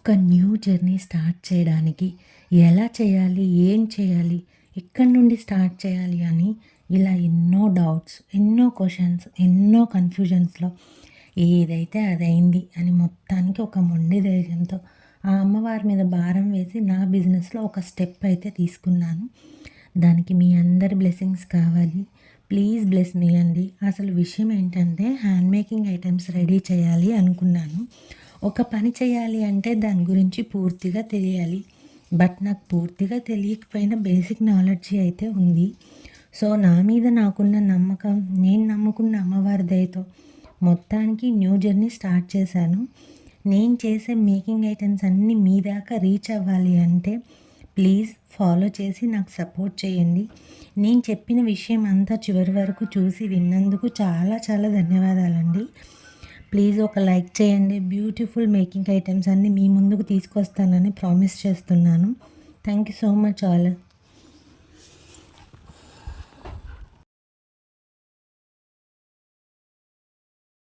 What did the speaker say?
ఒక new journey start చేయడానికి ఎలా చేయాలి, ఏం చేయాలి, ఎక్కడి నుండి స్టార్ట్ చేయాలి అని ఇలా ఎన్నో డౌట్స్, ఎన్నో క్వశ్చన్స్, ఎన్నో కన్‌ఫ్యూజన్స్‌లో ఏదైతే అదయింది అని మొత్తానికి ఒక మొండి ధైర్యంతో ఆ అమ్మవారి మీద భారం వేసి నా బిజినెస్‌లో ఒక స్టెప్ అయితే తీసుకున్నాను. దానికి మీ అందరి బ్లెస్సింగ్స్ కావాలి. ప్లీజ్ బ్లెస్ మీ అండి. అసలు విషయం ఏంటంటే హ్యాండ్ మేకింగ్ ఐటెమ్స్ రెడీ చేయాలి అనుకున్నాను. ఒక పని చేయాలి అంటే దాని గురించి పూర్తిగా తెలియాలి. బట్ నాకు పూర్తిగా తెలియకపోయినా బేసిక్ నాలెడ్జీ అయితే ఉంది. సో నా మీద నాకున్న నమ్మకం, నేను నమ్ముకున్న అమ్మవారి దయతో మొత్తానికి న్యూ జర్నీ స్టార్ట్ చేశాను. నేను చేసే మేకింగ్ ఐటమ్స్ అన్నీ మీ దాకా రీచ్ అవ్వాలి అంటే ప్లీజ్ ఫాలో చేసి నాకు సపోర్ట్ చేయండి. నేను చెప్పిన విషయం అంతా చివరి వరకు చూసి విన్నందుకు చాలా చాలా ధన్యవాదాలండి. ప్లీజ్ ఒక లైక్ చేయండి. బ్యూటిఫుల్ మేకింగ్ ఐటమ్స్ అన్నీ మీ ముందుకు తీసుకొస్తానని ప్రామిస్ చేస్తున్నాను. Thank you so much all.